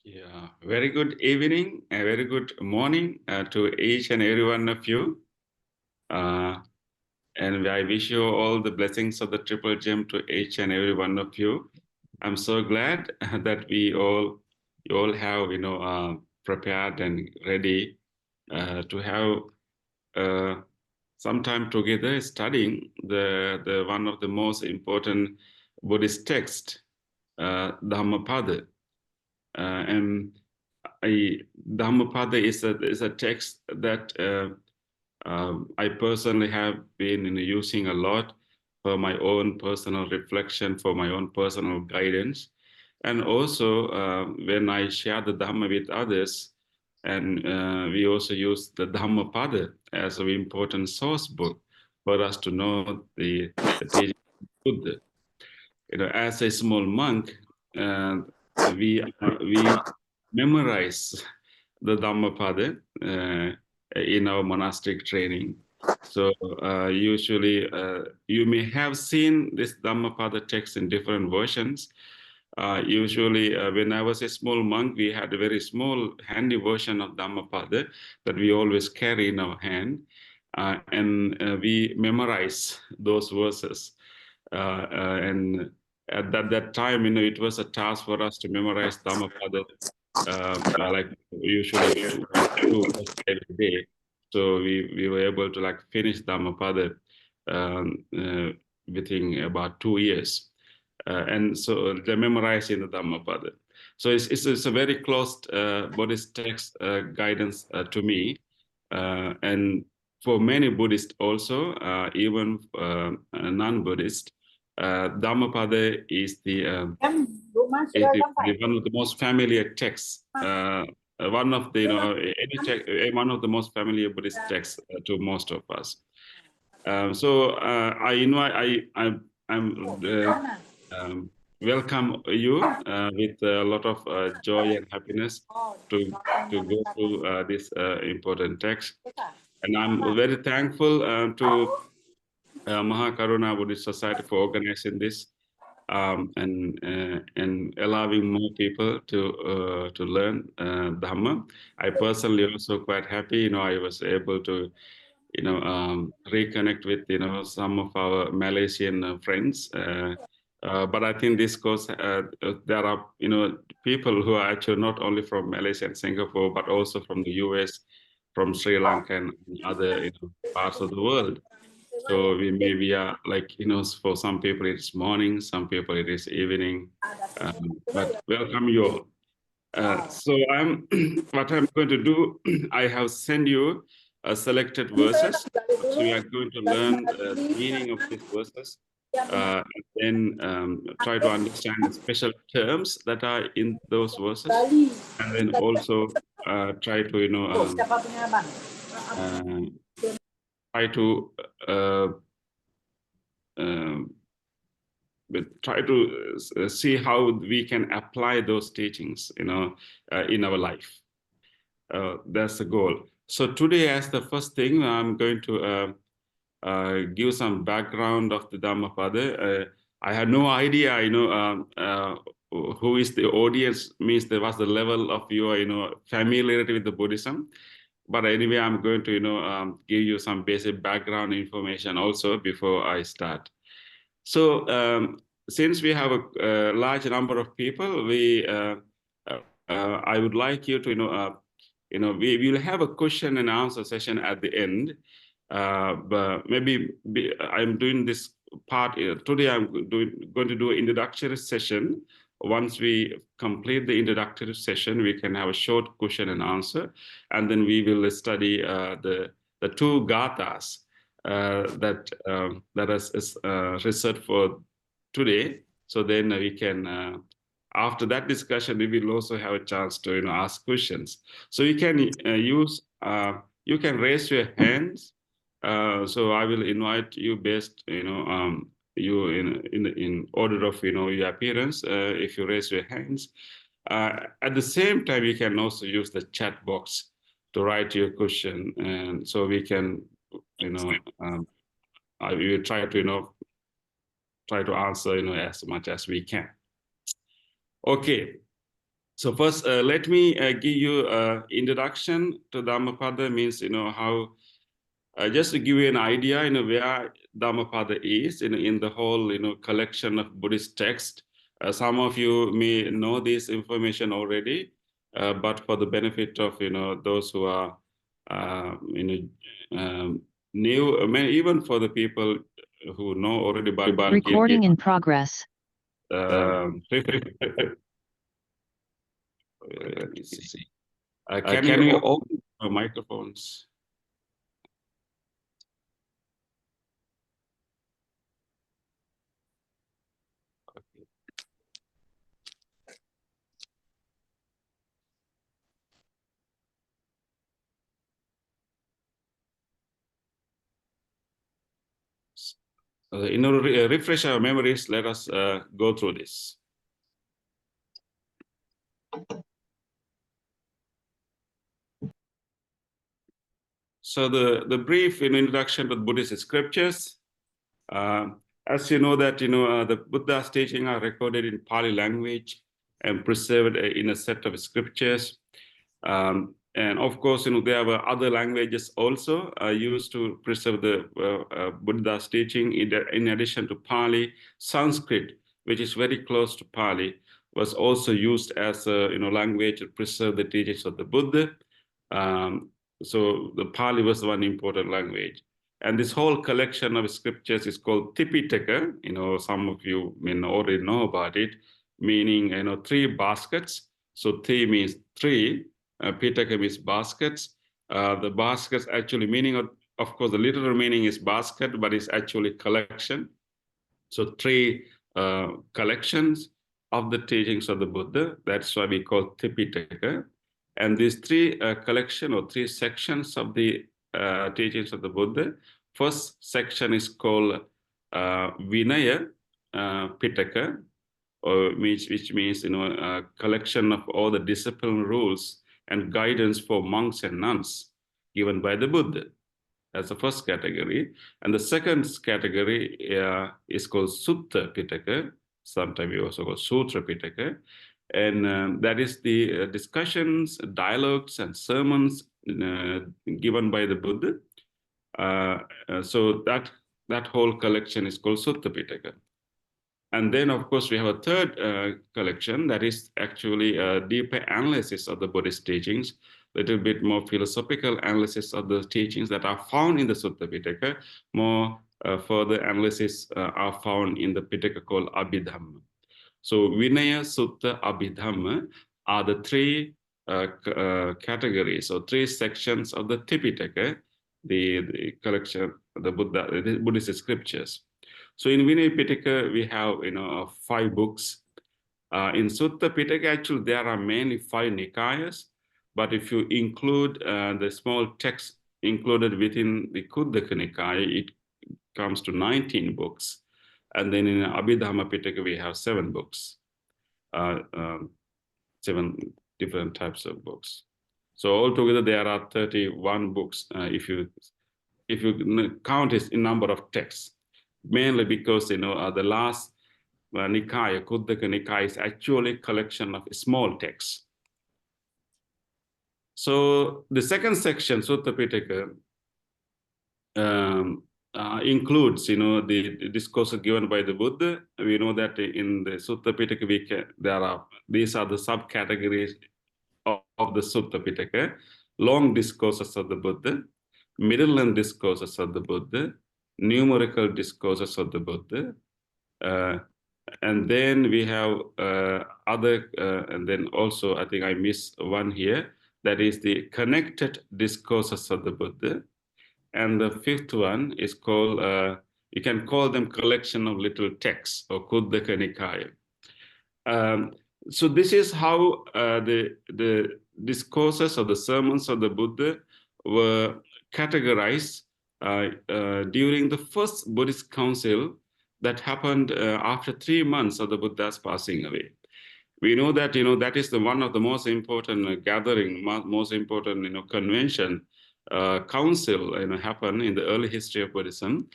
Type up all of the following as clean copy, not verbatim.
Yeah, very good evening, a very good morning to each and every one of you. And I wish you all the blessings of the Triple Gem to each and every one of you. I'm so glad that you all have, prepared and ready to have some time together studying the one of the most important Buddhist text, Dhammapada. And Dhammapada is a text that I personally have been using a lot for my own personal reflection, for my own personal guidance, and also when I share the Dhamma with others, and we also use the Dhammapada as an important source book for us to know the teaching of Buddha. As a small monk, we memorize the Dhammapada in our monastic training. So usually you may have seen this Dhammapada text in different versions. Usually when I was a small monk, we had a very small handy version of Dhammapada that we always carry in our hand. And we memorize those verses. And at that time, it was a task for us to memorize Dhammapada, like usually two every day. So we were able to finish Dhammapada within about 2 years. And so they memorize in the Dhammapada. So it's a very close Buddhist text guidance to me. And for many Buddhists also, even non-Buddhist, Dhammapada is one of the most familiar texts. One of the one of the most familiar Buddhist texts to most of us. So I'm welcome you with a lot of joy and happiness to go through this important text. And I'm very thankful to Maha Karuna Buddhist Society for organizing this and allowing more people to learn Dhamma. I personally also quite happy. I was able to reconnect with some of our Malaysian friends. But I think this goes. There are people who are actually not only from Malaysia and Singapore, but also from the US, from Sri Lanka and other parts of the world. So we are for some people it's morning, some people it is evening. But welcome you all. So what I'm going to do, I have sent you selected verses. So we are going to learn the meaning of these verses, and then try to understand the special terms that are in those verses, and then also try to try to try to see how we can apply those teachings, in our life. That's the goal. So today, as the first thing, I'm going to give some background of the Dhammapada. I had no idea, who is the audience, means there was the level of your, familiarity with the Buddhism. But anyway, I'm going to, give you some basic background information also before I start. So since we have a large number of people, I would like you to, we will have a question and answer session at the end. But maybe I'm doing this part today. I'm going to do an introductory session. Once we complete the introductory session, we can have a short question and answer, and then we will study the two gathas that is reserved for today. So then we can, after that discussion, we will also have a chance to ask questions. So you can you can raise your hands. So I will invite you based you in order of your appearance. If you raise your hands, at the same time you can also use the chat box to write your question, and so we can I will try to answer as much as we can. Okay, So first, let me give you an introduction to Dhammapada, means, how, just to give you an idea, where Dhammapada is in the whole, collection of Buddhist text. Some of you may know this information already, but for the benefit of, those who are, new, even for the people who know already, but recording in progress. Let me see. Can you open your microphones? Okay. In order to refresh our memories, let us go through this. So the brief introduction to Buddhist scriptures. As you know that the Buddha's teachings are recorded in Pali language and preserved in a set of scriptures. And of course, there were other languages also used to preserve the Buddha's teaching. In addition to Pali, Sanskrit, which is very close to Pali, was also used as a language to preserve the teachings of the Buddha. So the Pali was one important language. And this whole collection of scriptures is called Tipitaka. Some of you may already know about it, meaning, 3 baskets. So Ti means 3, Pitaka means baskets. The baskets actually meaning, of course, the literal meaning is basket, but it's actually collection. So 3 collections of the teachings of the Buddha. That's why we call Tipitaka. And these 3 collection or 3 sections of the teachings of the Buddha. First section is called Vinaya Pitaka, which means a collection of all the discipline rules and guidance for monks and nuns given by the Buddha. That's the first category. And the second category is called Sutta Pitaka. Sometimes we also call Sutra Pitaka. And that is the discussions, dialogues, and sermons given by the Buddha. So that whole collection is called Sutta Pitaka. And then, of course, we have a third collection that is actually a deeper analysis of the Buddhist teachings, a little bit more philosophical analysis of the teachings that are found in the Sutta Pitaka. More further analysis are found in the Pitaka called Abhidhamma. So Vinaya, Sutta, Abhidhamma are the 3 categories or 3 sections of the Tipitaka, the collection of the Buddhist scriptures. So in Vinaya Pitaka, we have 5 books. In Sutta Pitaka, actually, there are mainly 5 Nikayas, but if you include the small text included within the Khuddaka Nikaya, it comes to 19 books. And then in Abhidhamma Pitaka, we have 7 books, 7 different types of books. So altogether, there are 31 books if you count it in number of texts. Mainly because the last Nikaya, Khuddaka Nikaya, is actually a collection of small texts. So the second section, Sutta Pitaka, includes the discourses given by the Buddha. We know that in the Sutta Pitaka these are the subcategories of the Sutta Pitaka: long discourses of the Buddha, middle length discourses of the Buddha, numerical discourses of the Buddha, and then we have other, and then also I think I missed one here, that is the connected discourses of the Buddha. And the 5th one is called, you can call them collection of little texts, or Khuddaka Nikaya. So this is how the discourses or the sermons of the Buddha were categorized during the first Buddhist council that happened after 3 months of the Buddha's passing away. We know that that is one of the most important gathering, most important convention council happened in the early history of Buddhism.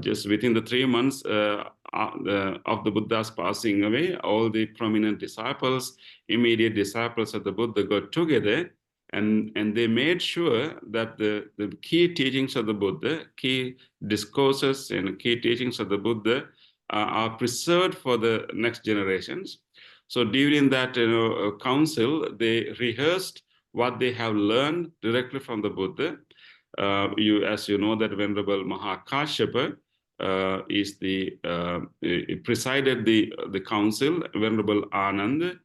just within the 3 months of the Buddha's passing away, all the prominent disciples, immediate disciples of the Buddha got together, and they made sure that the key teachings of the Buddha, key discourses and key teachings of the Buddha are preserved for the next generations. So during that council, they rehearsed what they have learned directly from the Buddha. As you know, that Venerable Maha is presided the council. Venerable Anand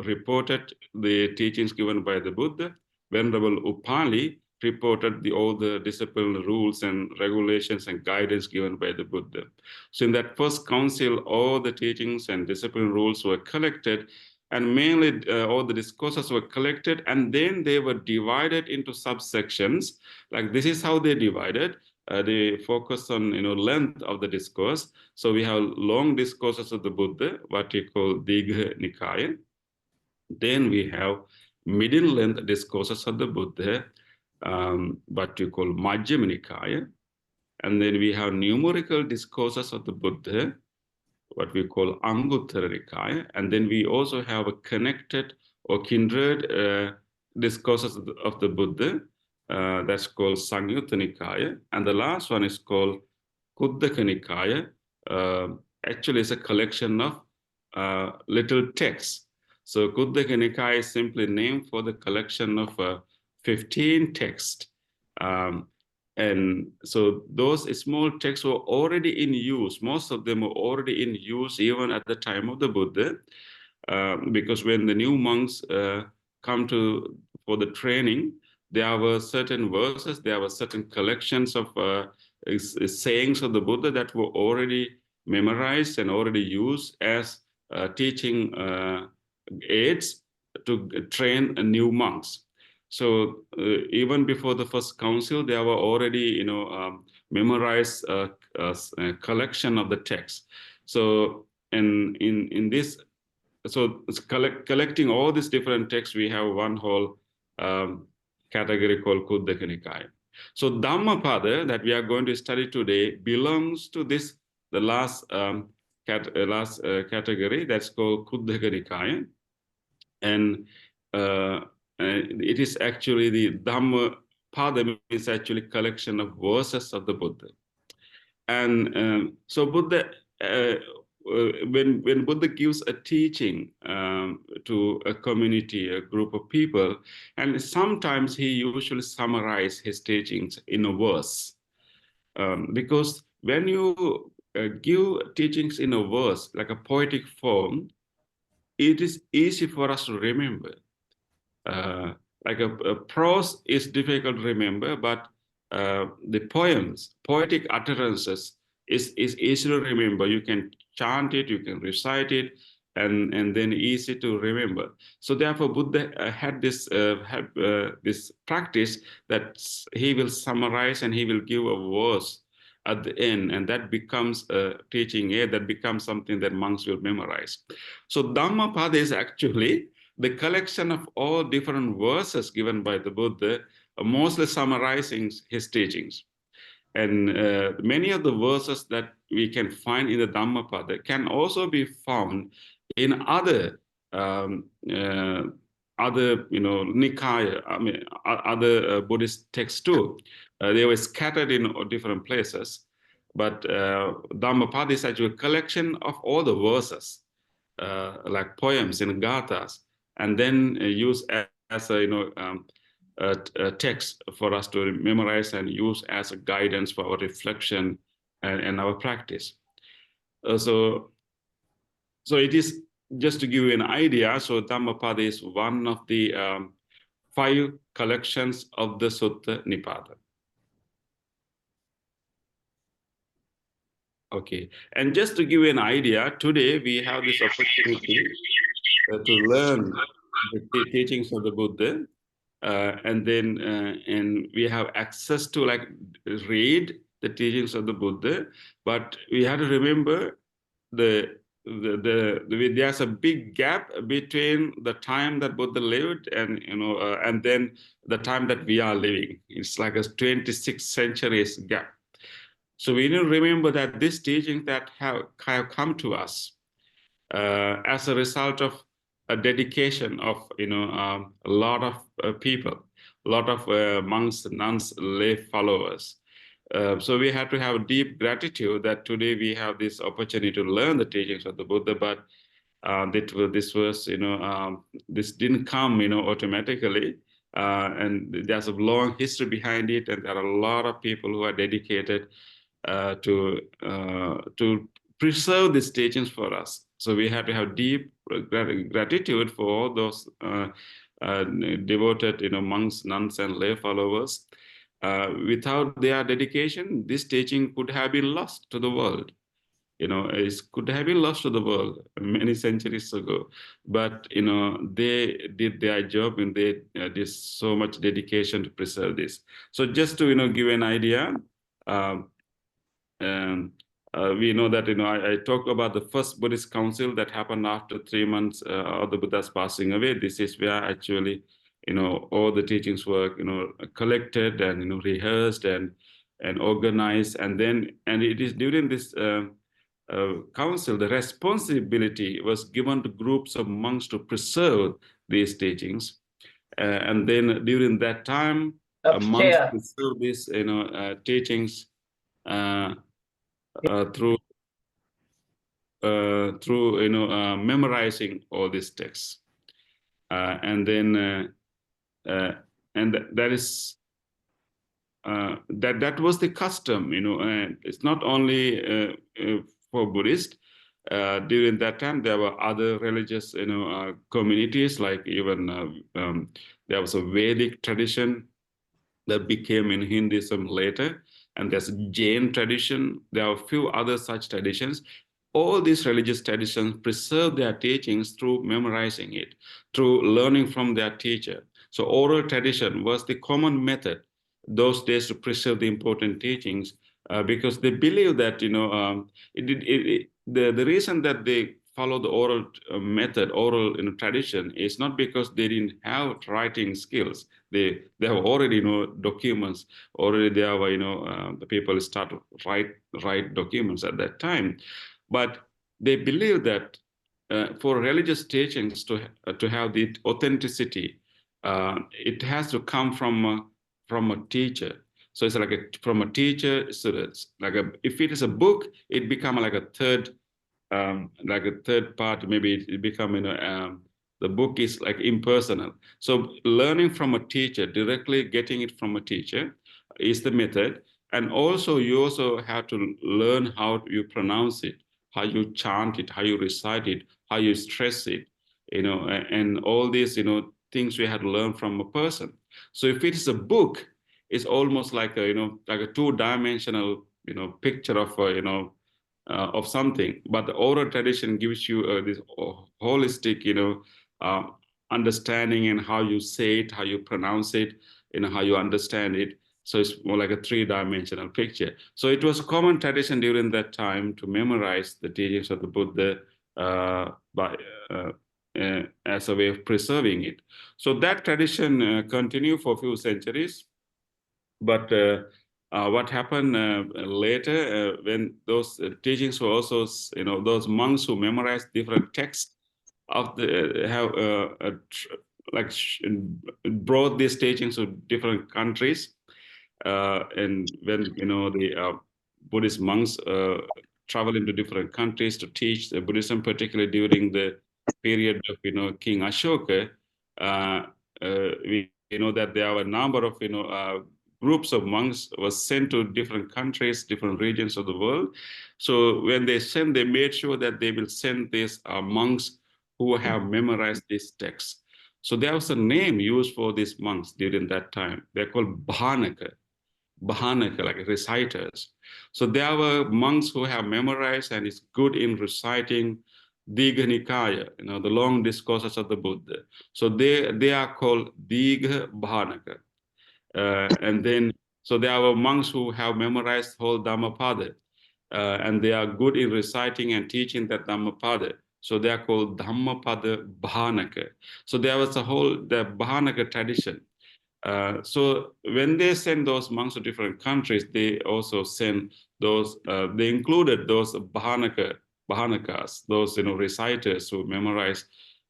reported the teachings given by the Buddha. Venerable Upali reported all the discipline rules and regulations and guidance given by the Buddha. So in that first council, all the teachings and discipline rules were collected, and mainly all the discourses were collected, and then they were divided into subsections. Like this is how they divided. They focus on length of the discourse. So we have long discourses of the Buddha, what we call Digha Nikaya. Then we have middle length discourses of the Buddha, what we call Majjhima Nikaya. And then we have numerical discourses of the Buddha, what we call Anguttara Nikaya. And then we also have a connected or kindred discourses of the Buddha, that's called Samyutta Nikaya. And the last one is called Khuddaka Nikaya. Actually, it's a collection of little texts. So Khuddaka Nikaya is simply named for the collection of 15 texts. And so those small texts were already in use. Most of them were already in use even at the time of the Buddha, because when the new monks come for the training, there were certain verses, there were certain collections of sayings of the Buddha that were already memorized and already used as teaching aids to train new monks. So even before the first council, there were already, memorized collection of the text. So in this, so collecting all these different texts, we have one whole category called Khuddaka Nikaya. So Dhammapada that we are going to study today belongs to this, the last category, that's called Khuddaka Nikaya. And it is actually the Dhammapada is actually collection of verses of the Buddha. And so Buddha, when Buddha gives a teaching to a community, a group of people, and sometimes he usually summarizes his teachings in a verse. Because when you give teachings in a verse, like a poetic form, it is easy for us to remember. Like a prose is difficult to remember, but the poems, poetic utterances is easy to remember. You can chant it, you can recite it, and then easy to remember. So therefore, Buddha had this practice that he will summarize and he will give a verse at the end, and that becomes a teaching aid, that becomes something that monks will memorize. So Dhammapada is actually the collection of all different verses given by the Buddha, mostly summarizing his teachings. And many of the verses that we can find in the Dhammapada can also be found in other Nikaya, other Buddhist texts too. They were scattered in different places, but Dhammapada is actually a collection of all the verses, like poems and gathas, and then used as a text for us to memorize and use as a guidance for our reflection and our practice. So it is just to give you an idea. So Dhammapada is one of the 5 collections of the Sutta Nipada. Okay, and just to give you an idea, today we have this opportunity to learn the teachings of the Buddha, and then and we have access to read the teachings of the Buddha, but we have to remember there's a big gap between the time that Buddha lived and then the time that we are living. It's like a 26 centuries gap. So we need to remember that these teachings that have come to us as a result of a dedication of a lot of people, a lot of monks, nuns, lay followers. So we have to have deep gratitude that today we have this opportunity to learn the teachings of the Buddha, but this was, this didn't come, automatically. And there's a long history behind it, and there are a lot of people who are dedicated to preserve these teachings for us. So we have to have deep gratitude for all those devoted, monks, nuns, and lay followers. Without their dedication, this teaching could have been lost to the world. It could have been lost to the world many centuries ago. But, they did their job, and they did so much dedication to preserve this. So just to, give an idea, we know that, I talked about the first Buddhist council that happened after 3 months of the Buddha's passing away. This is where actually, all the teachings were, collected and, rehearsed and organized. And it is during this council, the responsibility was given to groups of monks to preserve these teachings. And then during that time, monks preserve these, teachings through memorizing all these texts, and then that is that was the custom. And it's not only for Buddhists. During that time, there were other religious communities, like even there was a Vedic tradition that became in Hinduism later. And there's a Jain tradition. There are a few other such traditions. All these religious traditions preserve their teachings through memorizing it, through learning from their teacher. So oral tradition was the common method those days to preserve the important teachings, because they believe that, the reason that they follow the oral method, oral tradition, is not because they didn't have writing skills. They have already documents. Already there were the people start to write documents at that time, but they believe that for religious teachings to have the authenticity, it has to come from a teacher. So it's like from a teacher students. If it is a book, it becomes like a third part. Maybe it become the book is like impersonal. So learning from a teacher, directly getting it from a teacher, is the method. And also you also have to learn how you pronounce it, how you chant it, how you recite it, how you stress it, and all these things we had to learn from a person. So if it is a book, it's almost like a like a two-dimensional picture of something. But the oral tradition gives you this holistic understanding, and how you say it, how you pronounce it, how you understand it. So it's more like a three-dimensional picture. So it was a common tradition during that time to memorize the teachings of the Buddha as a way of preserving it. So that tradition continued for a few centuries. But what happened later, when those teachings were also, those monks who memorized different texts of the brought these teachings to different countries, and when the Buddhist monks travel into different countries to teach Buddhism, particularly during the period of King Ashoka, we know that there were a number of groups of monks was sent to different countries, different regions of the world. So when they sent, they made sure that they will send these monks who have memorized these texts. So there was a name used for these monks during that time. They're called Bhanaka, like reciters. So there were monks who have memorized and is good in reciting Digha Nikaya, the long discourses of the Buddha. So they are called Digha Bhanaka. And then, so there are monks who have memorized whole Dhammapada, and they are good in reciting and teaching that Dhammapada. So they are called Dhammapada Bhanaka. So there was the Bhanaka tradition. So when they send those monks to different countries, they also send those they included those Bhanakas, those reciters who memorize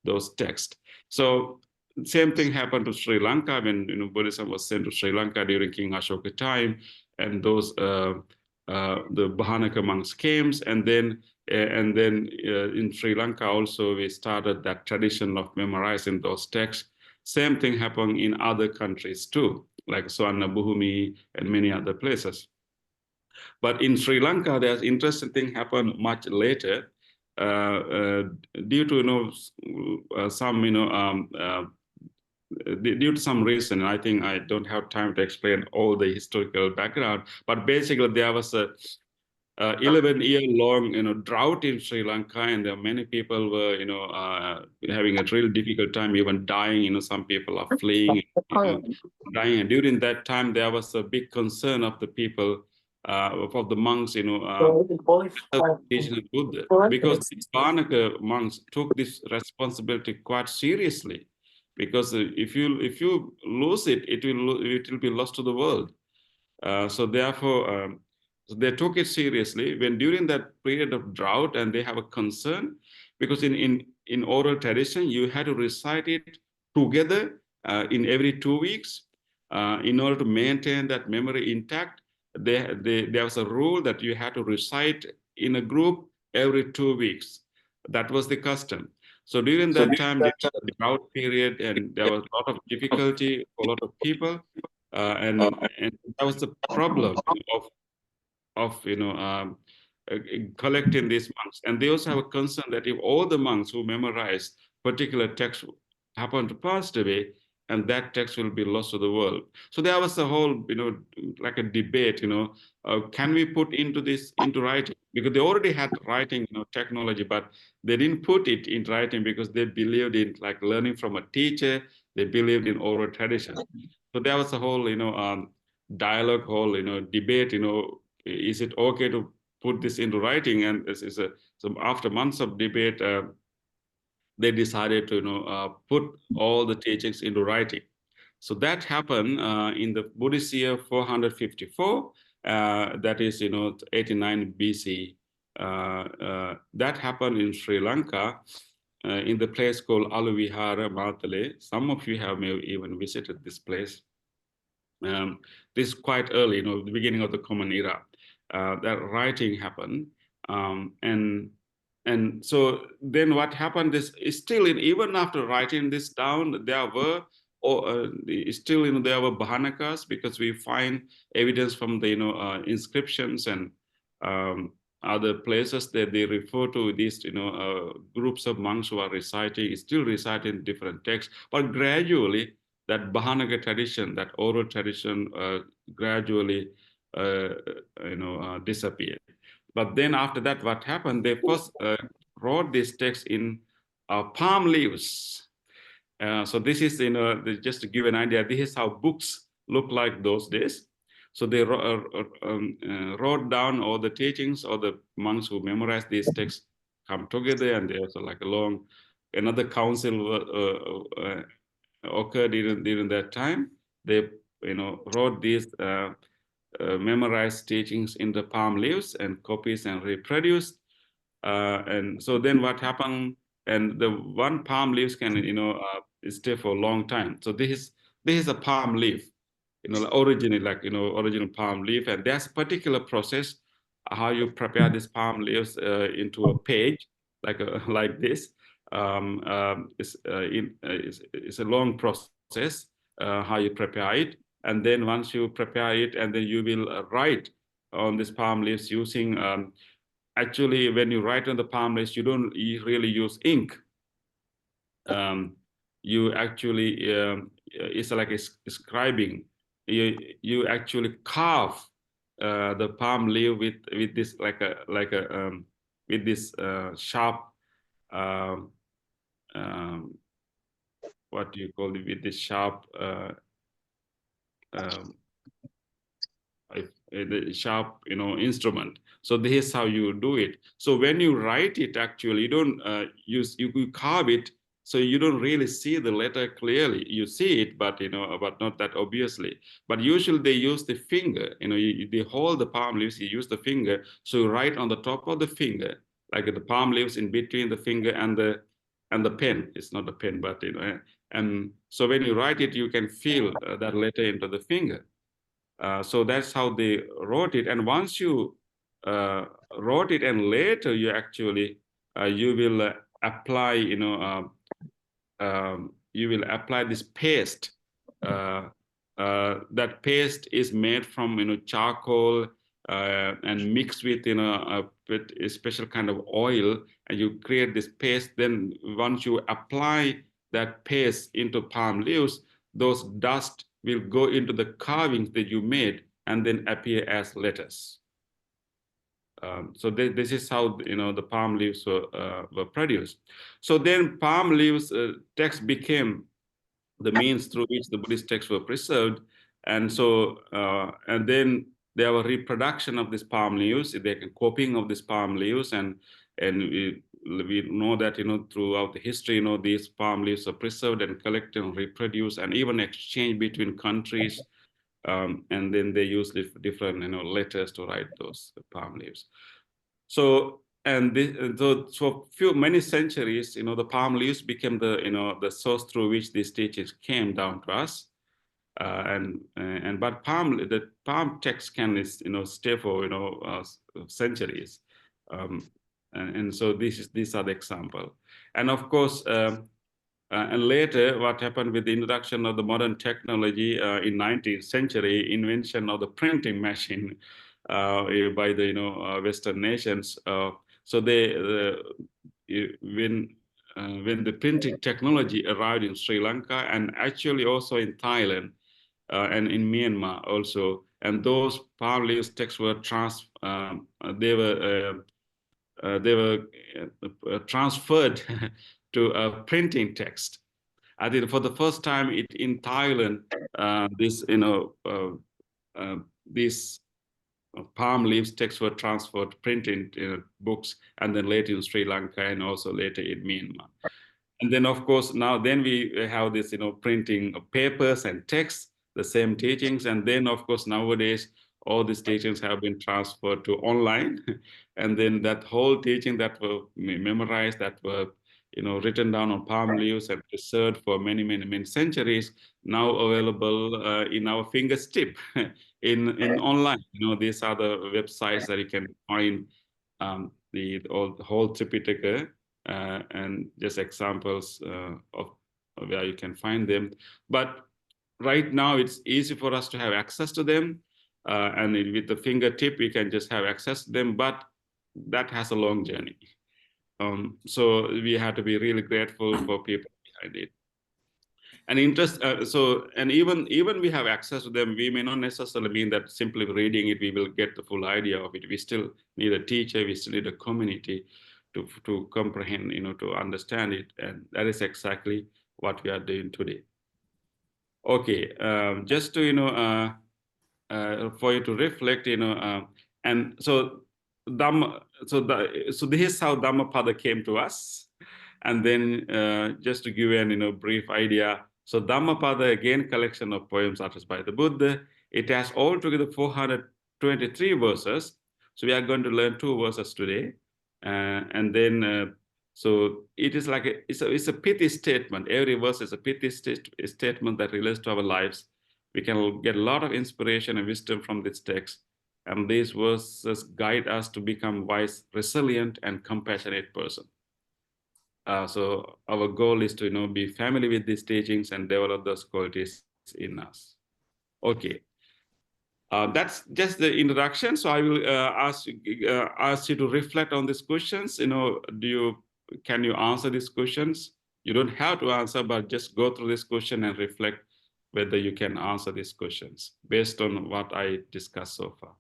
those texts. So same thing happened to Sri Lanka when Buddhism was sent to Sri Lanka during King Ashoka time, and those the Bhanaka monks came, and then in Sri Lanka also we started that tradition of memorizing those texts. Same thing happened in other countries too, like Swarnabhumi and many other places. But in Sri Lanka, there's interesting thing happened much later, due to some due to some reason. I think I don't have time to explain all the historical background, but basically there was a 11-year-long drought in Sri Lanka, and there many people were having a real difficult time, even dying. Some people are fleeing, dying. And during that time, there was a big concern of the people, of the monks, teaching the Buddha, because the Bhanaka monks took this responsibility quite seriously. Because if you lose it, it will be lost to the world. So therefore, so they took it seriously when during that period of drought, and they have a concern because in oral tradition you had to recite it together in every 2 weeks in order to maintain that memory intact. There was a rule that you had to recite in a group every 2 weeks. That was the custom. So during that time, during the drought period, and there was a lot of difficulty for a lot of people, and that was the problem of collecting these monks. And they also have a concern that if all the monks who memorize particular text happen to pass away, and that text will be lost to the world. So there was a whole, like a debate, can we put into writing? Because they already had writing, technology, but they didn't put it in writing because they believed in like learning from a teacher. They believed in oral tradition. So there was a whole, dialogue, whole, debate, is it okay to put this into writing? And this is so after months of debate, they decided to put all the teachings into writing. So that happened in the Buddhist year 454, that is 89 BC. That happened in Sri Lanka, in the place called Aluvihara Matale. Some of you have maybe even visited this place. This is quite early, the beginning of the Common Era. That writing happened, and so then what happened is still even after writing this down, there were still there were Bhanakas, because we find evidence from the inscriptions and other places that they refer to these groups of monks who are still reciting different texts, but gradually that Bhanaka tradition, that oral tradition, gradually disappeared. But then after that, what happened? They first wrote this text in palm leaves. So this is, just to give an idea, this is how books look like those days. So they wrote down all the teachings. All the monks who memorized these texts come together, and there's like another council occurred during that time. They wrote these memorized teachings in the palm leaves and copies and reproduced. And so then what happened? And the one palm leaves can stay for a long time. So this is a palm leaf, originally original palm leaf, and there's a particular process how you prepare this palm leaves into a page like this. It's a long process how you prepare it, and then once you prepare it, and then you will write on this palm leaves using actually, when you write on the palm leaves, you don't really use ink. You actually it's like scribing. You actually carve the palm leaf with this with this sharp what do you call it, with this sharp the sharp instrument. So this is how you do it. So when you write it, actually you don't you carve it So you don't really see the letter clearly. You see it, but but not that obviously. But usually they use the finger. They hold the palm leaves. You use the finger. So you write on the top of the finger, like the palm leaves in between the finger and the pen. It's not a pen, but and so when you write it, you can feel that letter into the finger. So that's how they wrote it. And once you wrote it, and later you actually you will apply, you will apply this paste. That paste is made from charcoal and mixed with with a special kind of oil, and you create this paste. Then once you apply that paste into palm leaves, those dust will go into the carvings that you made and then appear as letters. So this is how the palm leaves were produced. So then palm leaves text became the means through which the Buddhist texts were preserved, and so and then there were reproduction of these palm leaves, the copying of these palm leaves, and we know that throughout the history these palm leaves are preserved and collected and reproduced and even exchanged between countries. And then they use different letters to write those palm leaves. So and so many centuries, the palm leaves became the source through which these teachings came down to us. But the palm text can stay for centuries. And so these are the example. And of course, and later, what happened with the introduction of the modern technology in 19th century, invention of the printing machine by the Western nations. So when the printing technology arrived in Sri Lanka and actually also in Thailand and in Myanmar also, and those palm leaves texts were they were transferred to a printing text. I think for the first time in Thailand, these palm leaves texts were transferred, printed books, and then later in Sri Lanka and also later in Myanmar. And then, of course, then we have this, printing of papers and texts, the same teachings. And then, of course, nowadays, all these teachings have been transferred to online. And then that whole teaching that were memorized, that were, written down on palm leaves and preserved for many, many, many centuries, now available in our fingertip in online. These are the websites that you can find the whole Tripitaka. And just examples of where you can find them. But right now, it's easy for us to have access to them. And with the fingertip, we can just have access to them. But that has a long journey. So we have to be really grateful for people behind it. And even we have access to them, we may not necessarily mean that simply reading it, we will get the full idea of it. We still need a teacher, we still need a community to comprehend, to understand it. And that is exactly what we are doing today. Okay, just to, for you to reflect, and so so this is how Dhammapada came to us. And then just to give an brief idea, so Dhammapada, again, collection of poems uttered by the Buddha. It has altogether 423 verses. So we are going to learn 2 verses today. And then, so it is like it's a pithy statement. Every verse is a pithy statement that relates to our lives. We can get a lot of inspiration and wisdom from this text. And these verses guide us to become wise, resilient, and compassionate person. So our goal is to be familiar with these teachings and develop those qualities in us. Okay, that's just the introduction. So I will ask you to reflect on these questions. Can you answer these questions? You don't have to answer, but just go through this question and reflect whether you can answer these questions based on what I discussed so far.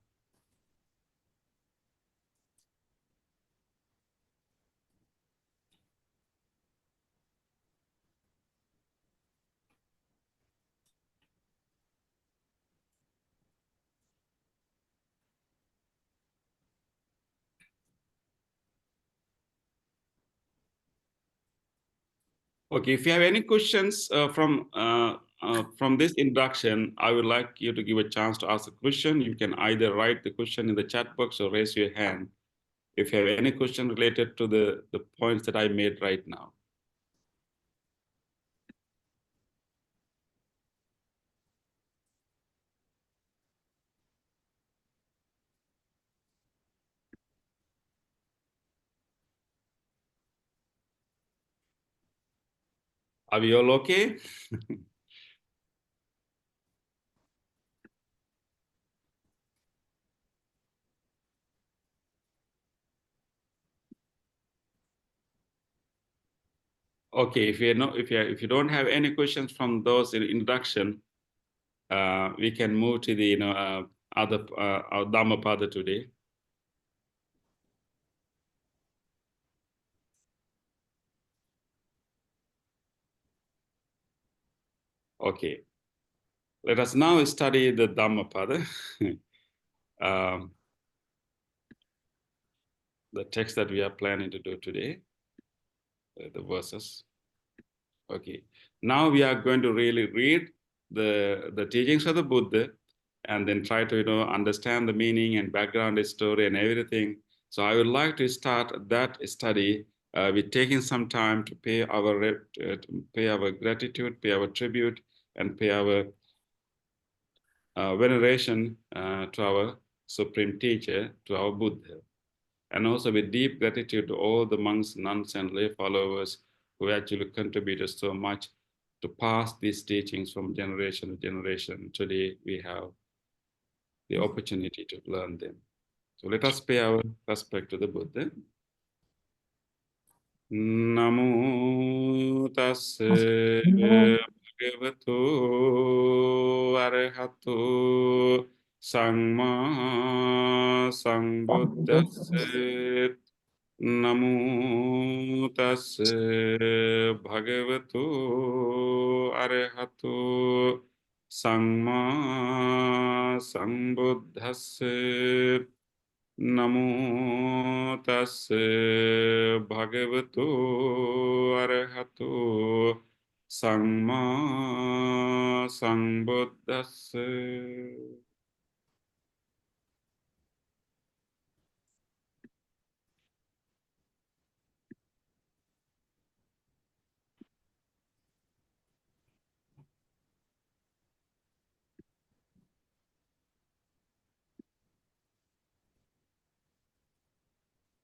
Okay, if you have any questions from this introduction, I would like you to give a chance to ask a question. You can either write the question in the chat box or raise your hand if you have any question related to the points that I made right now. Are we all okay? Okay, if you don't have any questions from those in introduction, we can move to the other our Dhammapada today. Okay, let us now study the Dhammapada, the text that we are planning to do today, the verses. Okay, now we are going to really read the teachings of the Buddha and then try to understand the meaning and background story and everything. So I would like to start that study with taking some time to pay our gratitude, pay our tribute, and pay our veneration to our supreme teacher, to our Buddha, and also with deep gratitude to all the monks, nuns, and lay followers who actually contributed so much to pass these teachings from generation to generation. Today we have the opportunity to learn them. So let us pay our respect to the Buddha. Namo tassa bhagavato arahato samma sambuddhassa. Namo tassa bhagavato arahato samma sambuddhassa. Namo tassa bhagavato arahato samma sambuddhassa.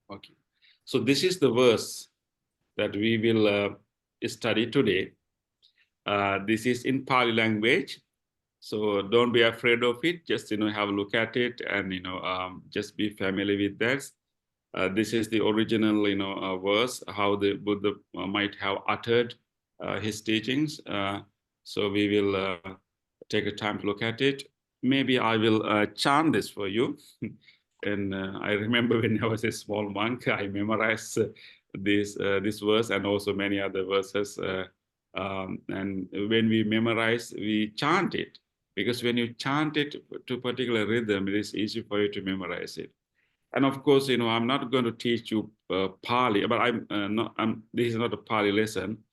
Okay, so this is the verse that we will study today. This is in Pali language, so don't be afraid of it. Just have a look at it and just be familiar with that. This is the original verse, how the Buddha might have uttered his teachings. So we will take a time to look at it. Maybe I will chant this for you. And I remember when I was a small monk, I memorized this verse and also many other verses. And when we memorize, we chant it, because when you chant it to a particular rhythm, it is easy for you to memorize it. And of course, I'm not going to teach you Pali, but this is not a Pali lesson.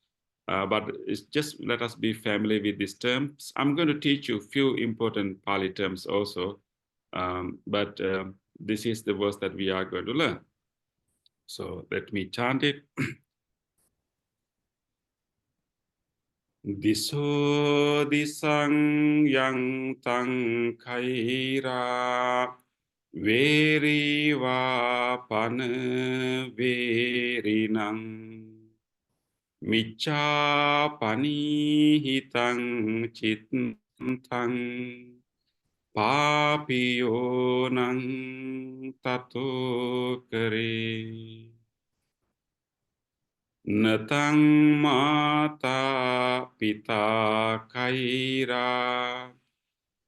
But it's just let us be familiar with these terms. I'm going to teach you a few important Pali terms also, but this is the verse that we are going to learn. So let me chant it. Diso disang yang tang kaira veri va pan verinang Micca panihitang cittang papionang tato kare. Natang mata pita kaira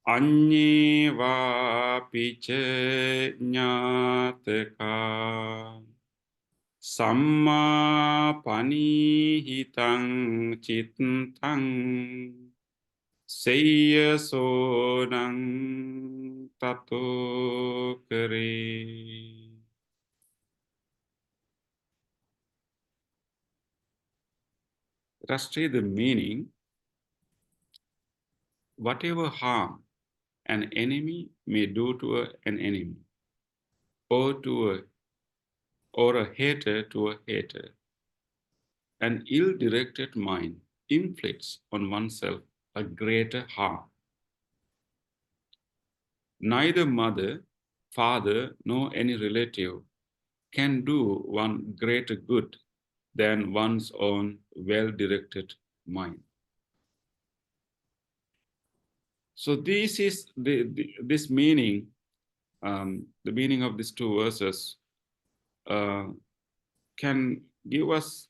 anneva pice nyateka. Samma panihitang cittang seyya sonang tato kare. Let us treat the meaning. Whatever harm an enemy may do to an enemy, or a hater to a hater, an ill-directed mind inflicts on oneself a greater harm. Neither mother, father, nor any relative can do one greater good than one's own well-directed mind. So this is this meaning, the meaning of these two verses can give us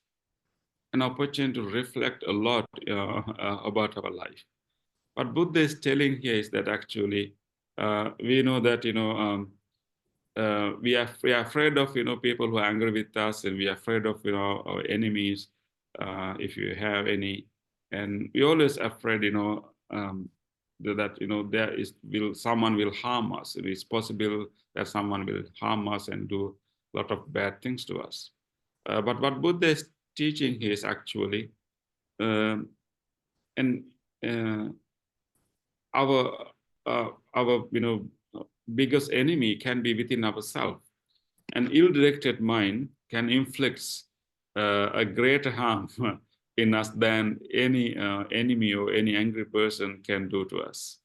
an opportunity to reflect a lot about our life. What Buddha is telling here is that actually we know that we are afraid of people who are angry with us, and we are afraid of our enemies, if you have any, and we always afraid that someone will harm us. It is possible that someone will harm us and do a lot of bad things to us. But what Buddha is teaching here is actually our biggest enemy can be within ourselves. An ill-directed mind can inflict a greater harm in us than any enemy or any angry person can do to us.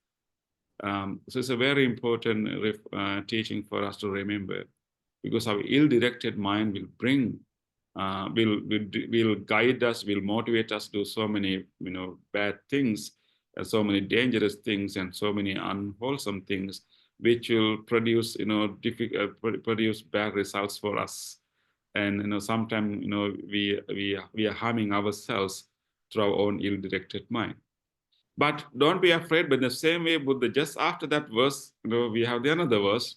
So it's a very important teaching for us to remember, because our ill-directed mind will bring, will guide us, will motivate us to do so many bad things, and so many dangerous things, and so many unwholesome things, which will produce produce bad results for us. And sometimes we are harming ourselves through our own ill-directed mind. But don't be afraid. But in the same way, Buddha, just after that verse, we have the another verse.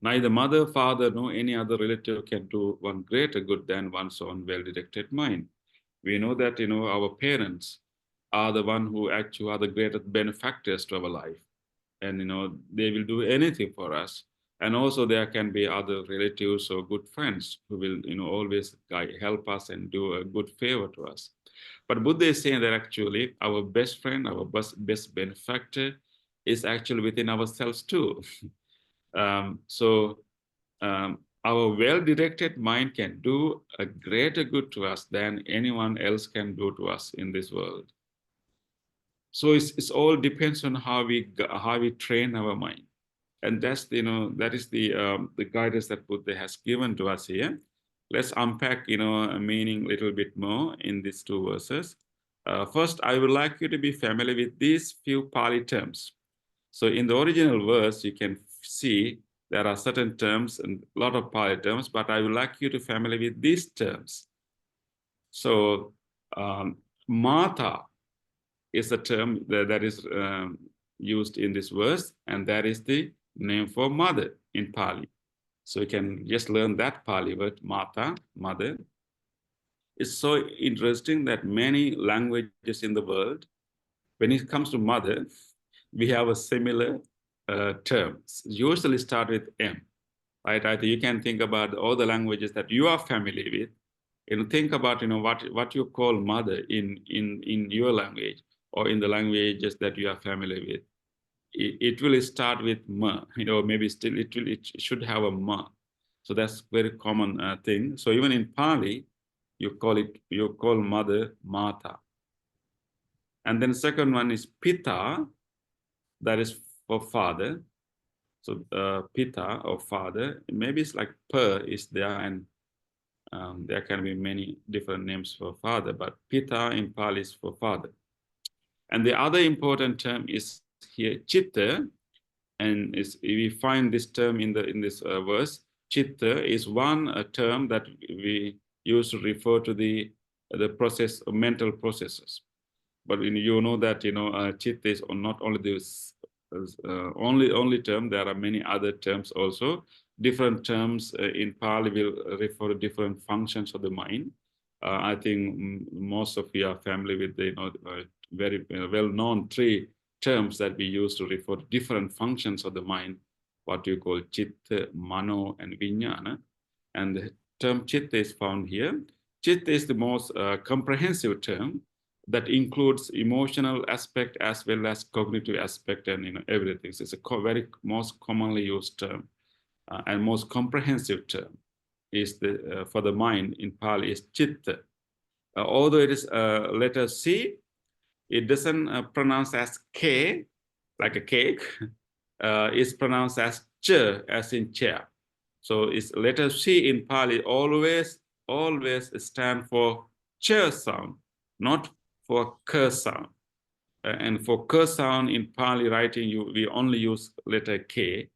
Neither mother, father, nor any other relative can do one greater good than one's own well-directed mind. We know that our parents are the one who actually are the greatest benefactors to our life, and they will do anything for us. And also there can be other relatives or good friends who will always help us and do a good favor to us. But Buddha is saying that actually our best friend, our best benefactor is actually within ourselves too. Our well-directed mind can do a greater good to us than anyone else can do to us in this world. So it's all depends on how we train our mind, and that's that is the guidance that Buddha has given to us here. Let's unpack a meaning a little bit more in these two verses. First, I would like you to be familiar with these few Pali terms. So in the original verse, you can see there are certain terms and a lot of Pali terms, but I would like you to be familiar with these terms. So Mata is a term that is used in this verse, and that is the name for mother in Pali. So you can just learn that Pali word, Mata, mother. It's so interesting that many languages in the world, when it comes to mother, we have a similar term. Usually start with M, right? You can think about all the languages that you are familiar with, and think about what you call mother in your language or in the languages that you are familiar with. It will start with ma, maybe still it should have a ma. So that's very common thing. So even in Pali, you call mother Mata. And then second one is Pita, that is for father. So Pita or father, maybe it's like Per is there, and there can be many different names for father, but Pita in Pali is for father. And the other important term is here Chitta, and we find this term in this verse. Chitta is one term that we use to refer to the process of mental processes. But you know that Chitta is not only this only term. There are many other terms also. Different terms in Pali will refer to different functions of the mind. I think most of you are familiar with the very well-known three terms that we use to refer to different functions of the mind, what you call Chitta, Mano, and Vijnana. And the term Chitta is found here. Chit is the most comprehensive term that includes emotional aspect as well as cognitive aspect and everything. So it's a very most commonly used term and most comprehensive term is the for the mind in Pali is chitta. Although it is letter C, it doesn't pronounce as K, like a cake. It's pronounced as ch, as in chair. So it's letter C in Pali always stand for ch sound, not for k sound. And for k sound in Pali writing, we only use letter K.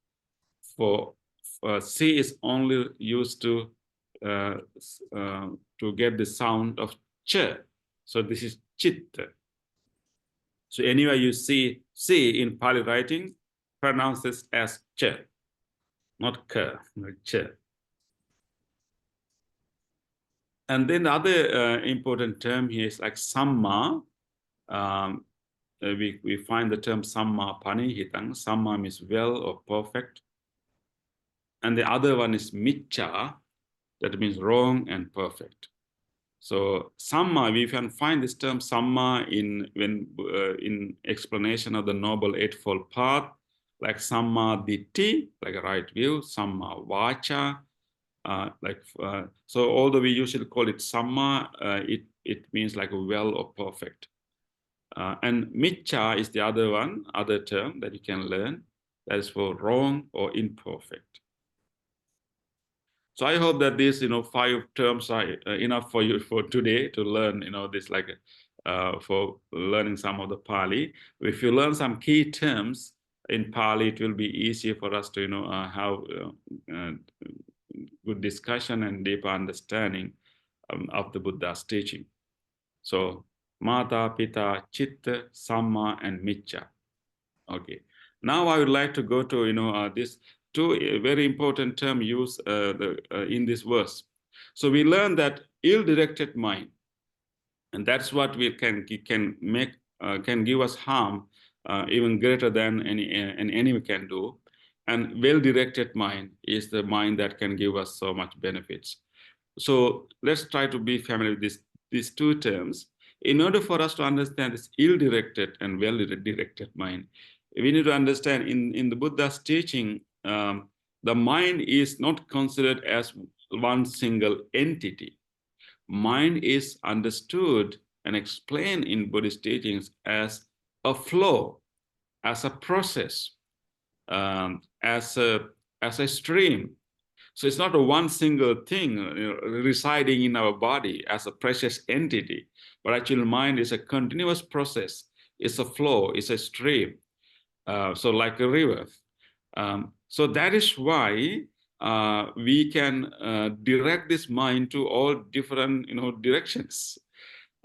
For C is only used to get the sound of ch. So this is chitta. So anywhere you see C in Pali writing, pronounces as ch, not k, but ch. And then the other important term here is like samma. We find the term samma panihitang. Samma means well or perfect. And the other one is micca, that means wrong and perfect. So samma, we can find this term samma in explanation of the Noble Eightfold Path, like samma ditti, like a right view, samma vacha, so although we usually call it samma, it means like well or perfect. And micca is the other term that you can learn, that is for wrong or imperfect. So I hope that these 5 terms are enough for you for today to learn this, like for learning some of the Pali. If you learn some key terms in Pali, it will be easier for us to have good discussion and deeper understanding of the Buddha's teaching. So Mata, Pita, Chitta, Samma, and Micca. Okay. Now I would like to go to this 2 very important term used in this verse. So we learn that ill-directed mind, and that's what we can give us harm even greater than an enemy can do. And well-directed mind is the mind that can give us so much benefits. So let's try to be familiar with these 2 terms. In order for us to understand this ill-directed and well-directed mind, we need to understand in the Buddha's teaching, the mind is not considered as one single entity. Mind is understood and explained in Buddhist teachings as a flow, as a process, as a stream. So it's not a one single thing residing in our body as a precious entity, but actually mind is a continuous process. It's a flow, it's a stream. So like a river. So that is why we can direct this mind to all different directions.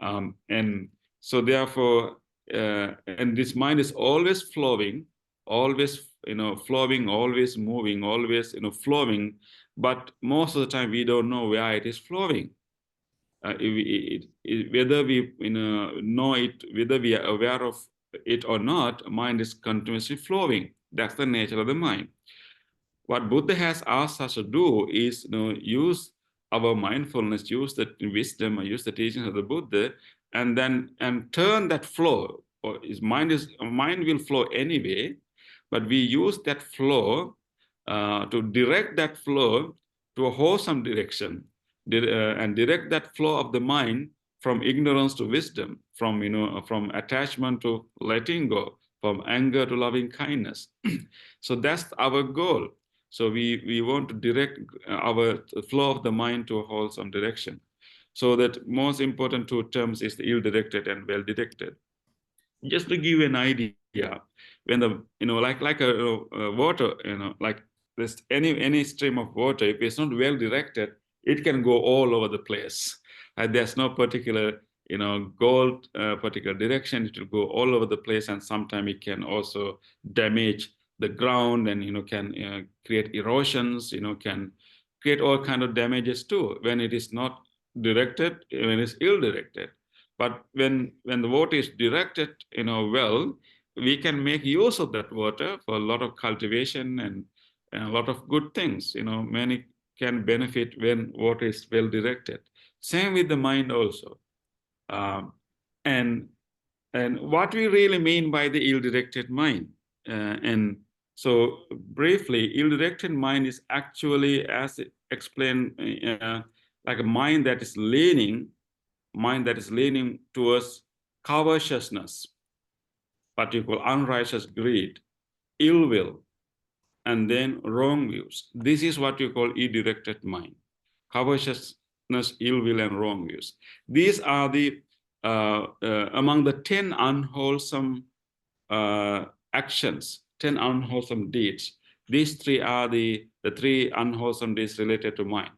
And so therefore, and this mind is always flowing, always flowing, always moving, always flowing. But most of the time we don't know where it is flowing. Whether we know it, whether we are aware of it or not, mind is continuously flowing. That's the nature of the mind. What Buddha has asked us to do is use our mindfulness, use the wisdom, use the teachings of the Buddha, and turn that flow. Or mind will flow anyway, but we use that flow to direct that flow to a wholesome direction, and direct that flow of the mind from ignorance to wisdom, from attachment to letting go, from anger to loving kindness. So that's our goal. So we want to direct our flow of the mind to a wholesome direction. So that most important 2 terms is the ill-directed and well-directed. Just to give you an idea, when the like a water, like this any stream of water, if it's not well directed, it can go all over the place. There's no particular goal, particular direction. It will go all over the place, and sometimes it can also damage the ground, and can create erosions. Can create all kind of damages too when it is not directed, when it's ill-directed. But when the water is directed, well, we can make use of that water for a lot of cultivation and a lot of good things. Many can benefit when water is well directed. Same with the mind also. And what we really mean by the ill-directed mind. And so briefly, ill-directed mind is actually, as explained, like a mind that is leaning towards covetousness, what you call unrighteous greed, ill will, and then wrong views. This is what you call ill-directed mind. Covetousness, ill will, and wrong views. These are the among the 10 unwholesome actions, 10 unwholesome deeds. These three are the 3 unwholesome deeds related to mind.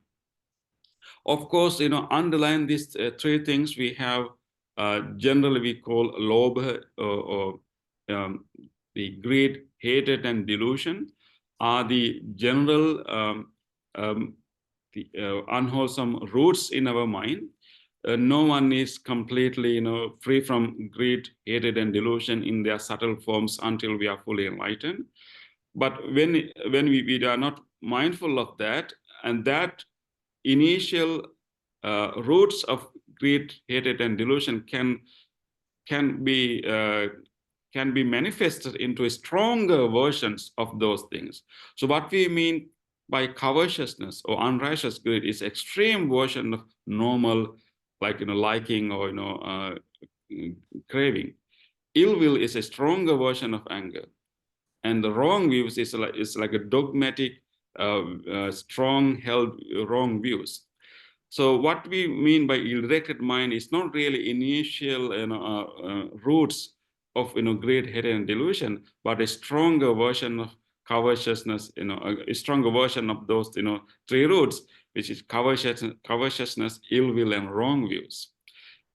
Of course, underlying these 3 things, we have generally we call lobha, or the greed, hatred, and delusion are the general unwholesome roots in our mind. No one is completely, free from greed, hatred, and delusion in their subtle forms until we are fully enlightened. But when we are not mindful of that, and that initial roots of greed, hatred, and delusion can be manifested into stronger versions of those things. So what we mean by covetousness or unrighteous greed is extreme version of normal, like liking or craving. Ill will is a stronger version of anger, and the wrong views is like a dogmatic, strong-held wrong views. So what we mean by ill-directed mind is not really initial roots of greed, hatred, and delusion, but a stronger version of covetousness, a stronger version of those 3 roots, which is covetousness, ill will, and wrong views.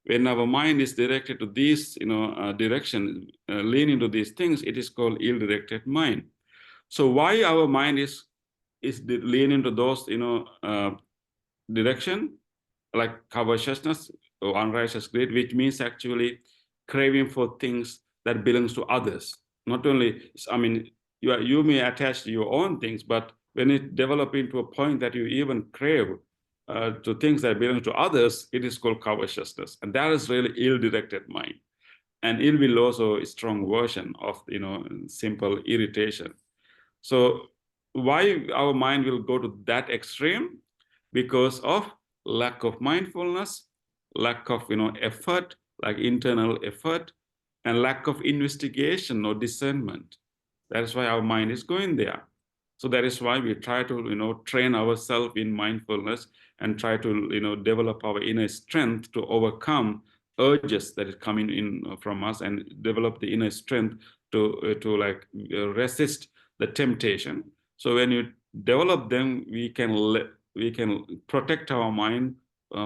When our mind is directed to these direction, leaning to these things, it is called ill-directed mind. So why our mind is leaning to those direction, like covetousness or unrighteous greed, which means actually craving for things that belongs to others. Not only, you may attach to your own things, but when it develops into a point that you even crave to things that belong to others, it is called covetousness, and that is really ill-directed mind. And ill will also a strong version of simple irritation. So why our mind will go to that extreme? Because of lack of mindfulness, lack of effort, like internal effort, and lack of investigation or discernment. That is why our mind is going there. So that is why we try to train ourselves in mindfulness and try to develop our inner strength to overcome urges that is coming in from us, and develop the inner strength to resist the temptation. So when you develop them, we can protect our mind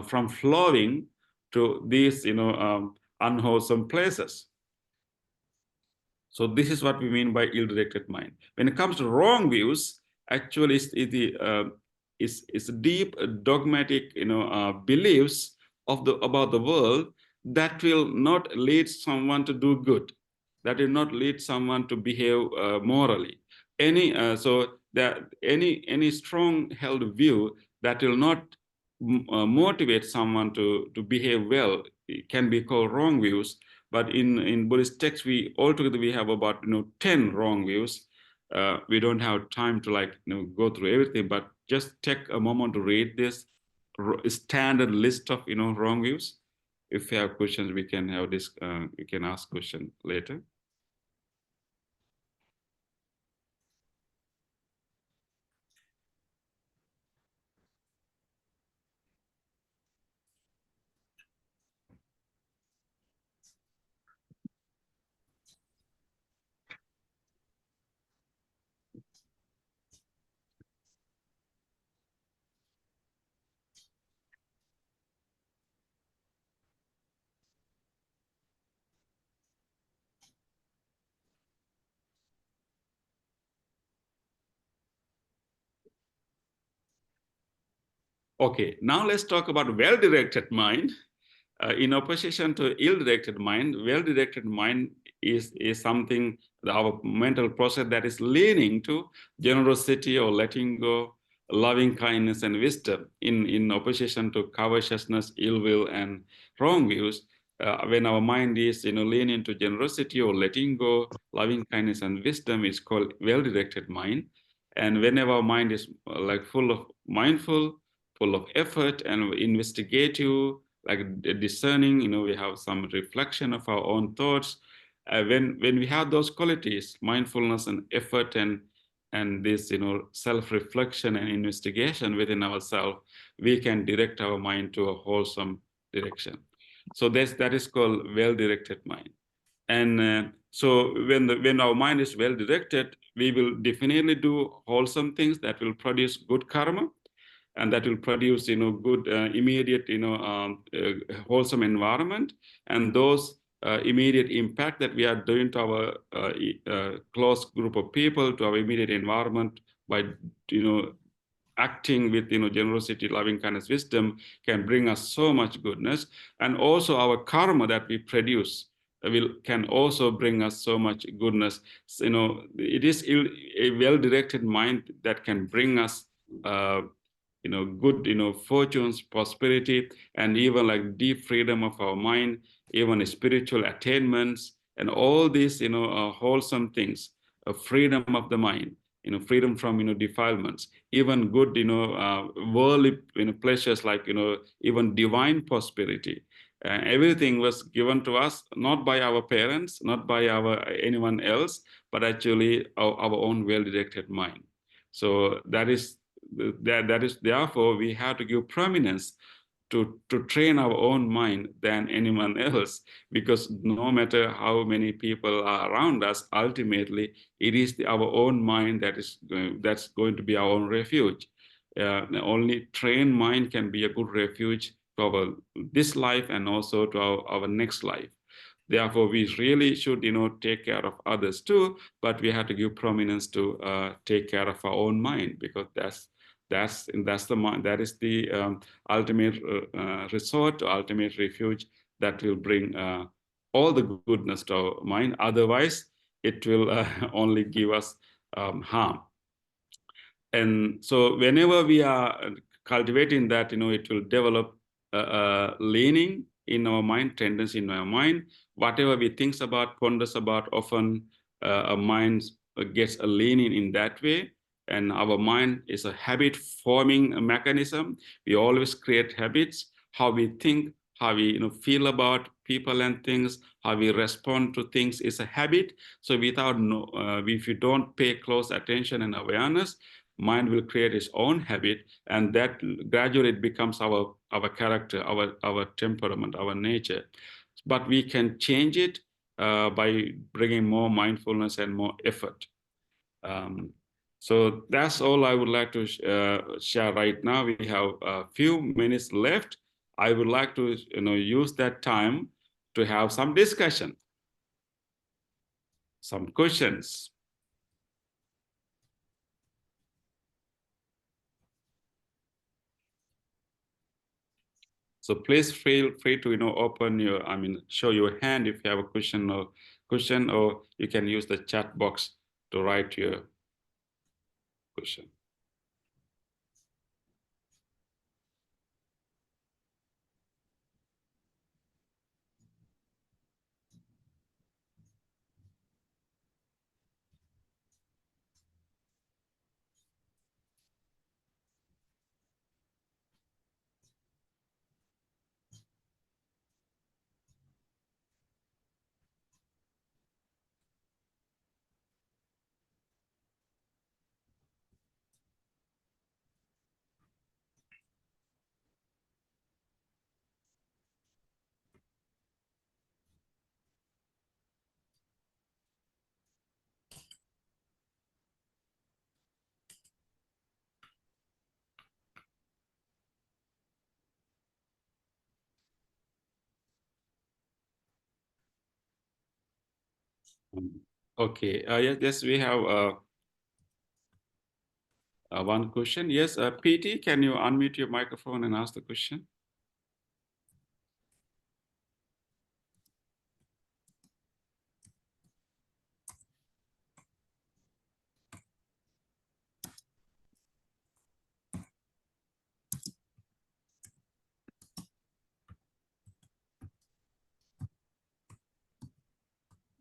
from flowing to these unwholesome places. So this is what we mean by ill-directed mind. When it comes to wrong views, actually it's deep dogmatic beliefs about the world that will not lead someone to do good, that will not lead someone to behave morally. Any strong-held view that will not motivate someone to behave well can be called wrong views. But in Buddhist texts, altogether we have about 10 wrong views. We don't have time to go through everything, but just take a moment to read this standard list of wrong views. If you have questions, we can have this. We can ask questions later. Okay, now let's talk about well-directed mind. In opposition to ill-directed mind, well-directed mind is something, our mental process that is leaning to generosity or letting go, loving kindness and wisdom in opposition to covetousness, ill will, and wrong views. When our mind is leaning to generosity or letting go, loving kindness and wisdom is called well-directed mind. And whenever our mind is like full of mindful, full of effort and investigative, like discerning, we have some reflection of our own thoughts. When we have those qualities, mindfulness and effort and this self-reflection and investigation within ourselves, we can direct our mind to a wholesome direction. So that is called well-directed mind. And so when our mind is well-directed, we will definitely do wholesome things that will produce good karma, and that will produce good immediate wholesome environment, and those immediate impact that we are doing to our close group of people, to our immediate environment, by acting with generosity, loving kindness, wisdom, can bring us so much goodness. And also our karma that we produce can also bring us so much goodness. So, it is a well-directed mind that can bring us good fortunes, prosperity, and even like deep freedom of our mind, even spiritual attainments, and all these wholesome things, freedom of the mind, freedom from defilements, even good worldly pleasures, like even divine prosperity. Everything was given to us not by our parents, not by anyone else, but actually our own well-directed mind. So that is therefore we have to give prominence to train our own mind than anyone else, because no matter how many people are around us, ultimately it is our own mind that's going to be our own refuge. Only trained mind can be a good refuge to this life and also to our next life. Therefore, we really should, take care of others too, but we have to give prominence to take care of our own mind, because that's the mind, that is the ultimate resort, ultimate refuge that will bring all the goodness to our mind. Otherwise, it will only give us harm. And so whenever we are cultivating that, it will develop leaning in our mind, tendency in our mind. Whatever we think about, ponders about, often our mind gets a leaning in that way. And our mind is a habit-forming mechanism. We always create habits. How we think, how we feel about people and things, how we respond to things is a habit. So if you don't pay close attention and awareness, mind will create its own habit, and that gradually it becomes our character, our temperament, our nature. But we can change it by bringing more mindfulness and more effort. So that's all I would like to share right now. We have a few minutes left. I would like to use that time to have some discussion, some questions. So please feel free to open your, show your hand if you have a question, or you can use the chat box to write your question. Okay. Yes, we have one question. Yes, PT, can you unmute your microphone and ask the question?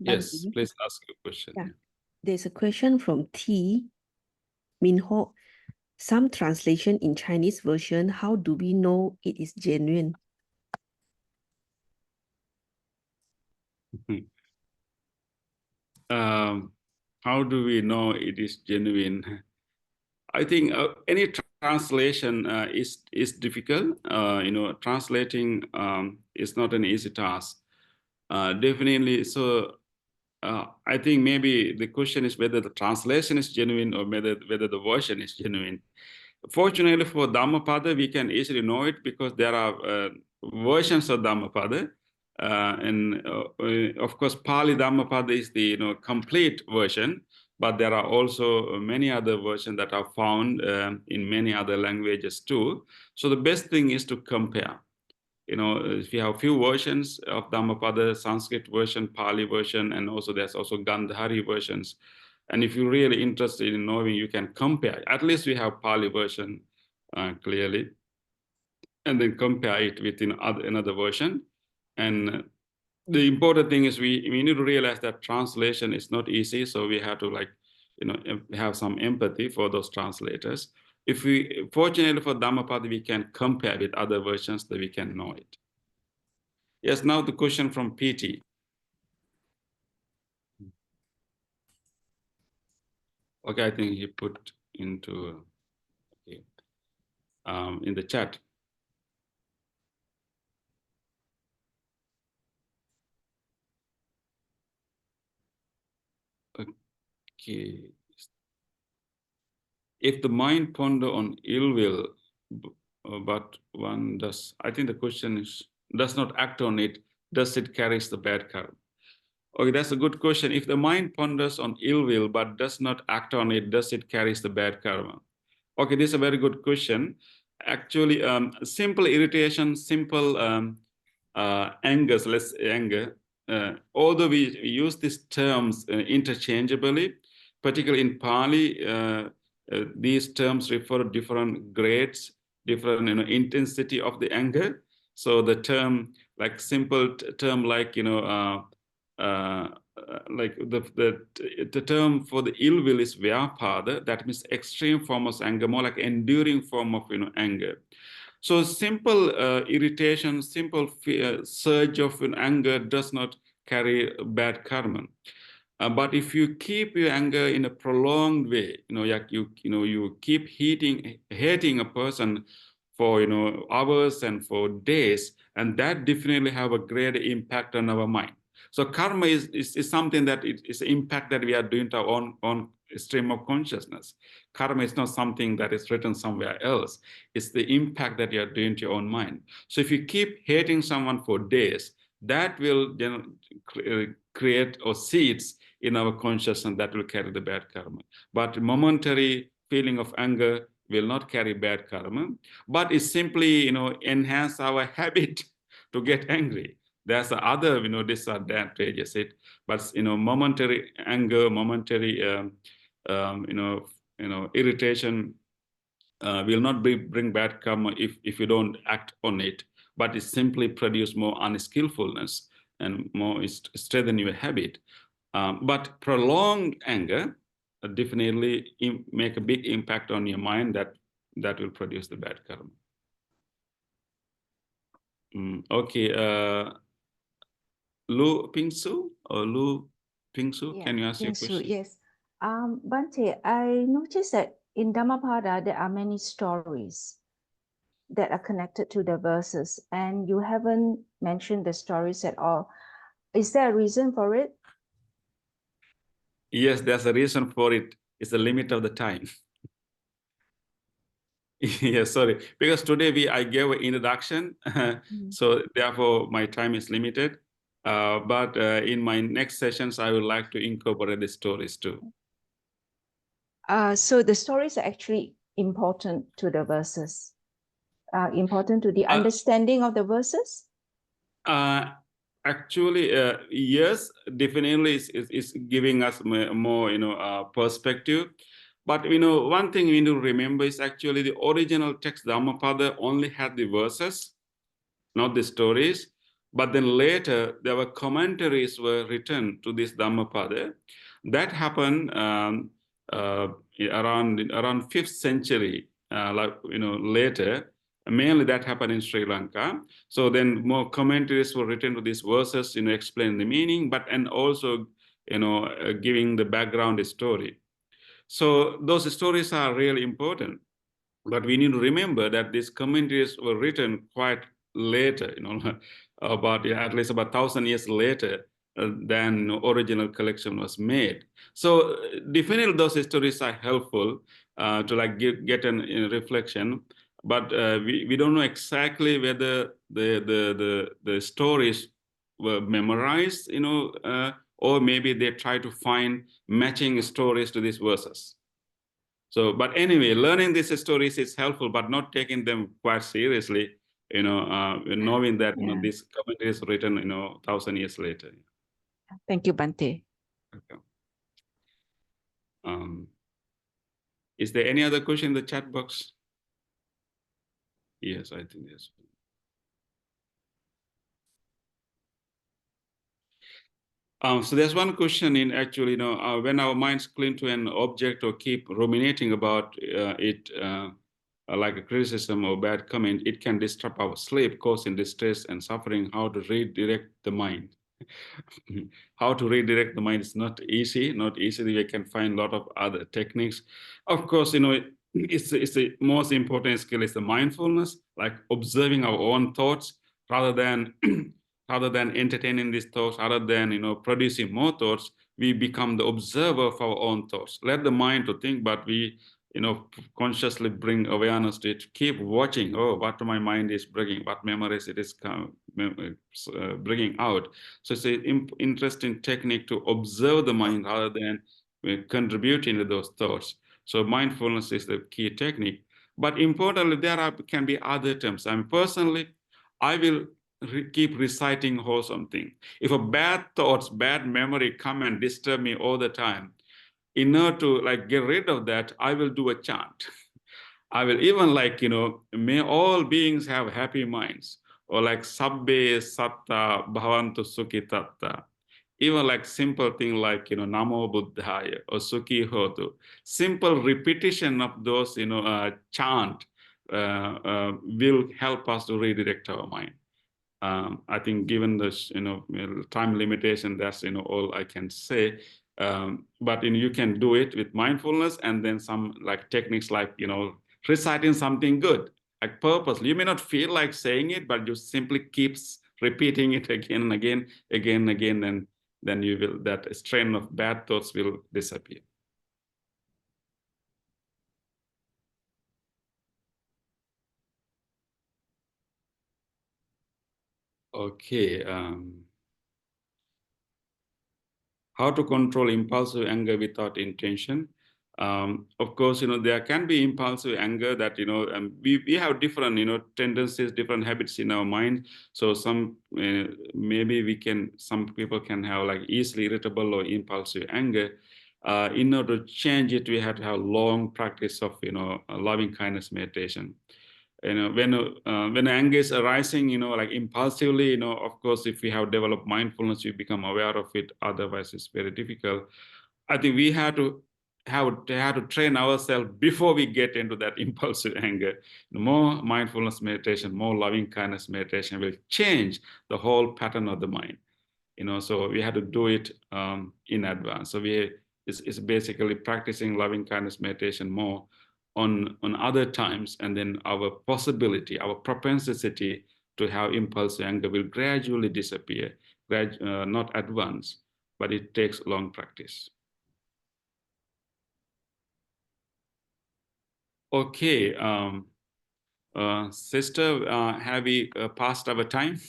Yes, please ask your question. Yeah. There's a question from T. Minho. Some translation in Chinese version, how do we know it is genuine? How do we know it is genuine? I think any translation is difficult. Translating is not an easy task. Definitely. So I think maybe the question is whether the translation is genuine or whether the version is genuine. Fortunately for Dhammapada, we can easily know it because there are versions of Dhammapada. And of course, Pali Dhammapada is the complete version, but there are also many other versions that are found in many other languages too. So the best thing is to compare. If you have few versions of Dhammapada, Sanskrit version, Pali version, and also there's also Gandhari versions. And if you're really interested in knowing, you can compare. At least we have Pali version clearly, and then compare it with another version. And the important thing is we need to realize that translation is not easy, so we have to have some empathy for those translators. If we, fortunately for Dhammapada, we can compare with other versions that we can know it. Yes, now the question from PT. Okay, I think he put into in the chat. Okay. If the mind ponder on ill will, but one does, I think the question is, does not act on it, does it carry the bad karma? Okay, that's a good question. If the mind ponders on ill will, but does not act on it, does it carry the bad karma? Okay, this is a very good question. Actually, simple irritation, simple angers, let's say anger, although we use these terms interchangeably, particularly in Pali, these terms refer to different grades, different intensity of the anger. So the term, like simple term, like like the term for the ill will is vyapada. That means extreme form of anger, more like enduring form of anger. So simple irritation, simple surge of anger does not carry bad karma. But if you keep your anger in a prolonged way, you keep hating a person for hours and for days, and that definitely have a great impact on our mind. So karma is something that is an impact that we are doing to our own stream of consciousness. Karma is not something that is written somewhere else. It's the impact that you are doing to your own mind. So if you keep hating someone for days, that will create or seeds in our consciousness that will carry the bad karma. But momentary feeling of anger will not carry bad karma, but it simply enhance our habit to get angry. There's other disadvantages but momentary anger, momentary irritation will not bring bad karma if you don't act on it, but it simply produce more unskillfulness and more strengthen your habit. But prolonged anger definitely make a big impact on your mind that will produce the bad karma. Okay, Lu Pingsu or Lu Pingsu, yeah, can you ask your question? Yes. Bhante, I noticed that in Dhammapada there are many stories that are connected to the verses, and you haven't mentioned the stories at all. Is there a reason for it? Yes, there's a reason for it. It's the limit of the time. Yes, sorry, because today I gave an introduction, so therefore my time is limited. But in my next sessions, I would like to incorporate the stories too. So the stories are actually important to the verses, important to the understanding of the verses? Actually, yes, definitely is giving us more perspective. But one thing we need to remember is actually the original text Dhammapada only had the verses, not the stories. But then later, there were commentaries were written to this Dhammapada. That happened around 5th century, later. Mainly that happened in Sri Lanka. So then more commentaries were written to these verses, explain the meaning, and also, giving the background story. So those stories are really important. But we need to remember that these commentaries were written quite later, about at least about 1,000 years later than original collection was made. So definitely those stories are helpful to get a reflection. But we don't know exactly whether the stories were memorized, or maybe they try to find matching stories to these verses. So, but anyway, learning these stories is helpful, but not taking them quite seriously, knowing that this commentary is written, 1,000 years later. Thank you, Bhante. Okay. Is there any other question in the chat box? Yes, I think yes. So there's one question in actually, when our minds cling to an object or keep ruminating about it, like a criticism or bad comment, it can disrupt our sleep, causing distress and suffering. How to redirect the mind? How to redirect the mind is not easy. Not easily. We can find a lot of other techniques. Of course, it's the most important skill is the mindfulness, like observing our own thoughts rather than entertaining these thoughts, rather than producing more thoughts. We become the observer of our own thoughts. Let the mind to think, but we consciously bring awareness to it. Keep watching. Oh, what my mind is bringing, what memories it is bringing out. So it's an interesting technique to observe the mind rather than contributing to those thoughts. So mindfulness is the key technique. But importantly, can be other terms. Personally, I will keep reciting wholesome thing. If a bad thoughts, bad memory come and disturb me all the time, in order to get rid of that, I will do a chant. I will even may all beings have happy minds, or sabbe satta bhavantu sukhi. Even simple thing like namo buddhaya or sukhi hotu. Simple repetition of those chant will help us to redirect our mind. I think given this time limitation, that's all I can say. But you can do it with mindfulness, and then some techniques like reciting something good, like purposely. You may not feel like saying it, but you simply keeps repeating it again and again, and then that strain of bad thoughts will disappear. Okay. How to control impulsive anger without intention? Of course, there can be impulsive anger that, we have different, tendencies, different habits in our mind. So maybe some people can have easily irritable or impulsive anger. In order to change it, we have to have long practice of, loving kindness meditation. When anger is arising, impulsively, of course, if we have developed mindfulness, we become aware of it. Otherwise, it's very difficult. I think we have to train ourselves before we get into that impulsive anger. More mindfulness meditation, more loving kindness meditation will change the whole pattern of the mind. So we have to do it in advance. So it's basically practicing loving kindness meditation more on other times, and then our propensity to have impulsive anger will gradually disappear, not at once, but it takes long practice. Okay, sister, have we passed our time?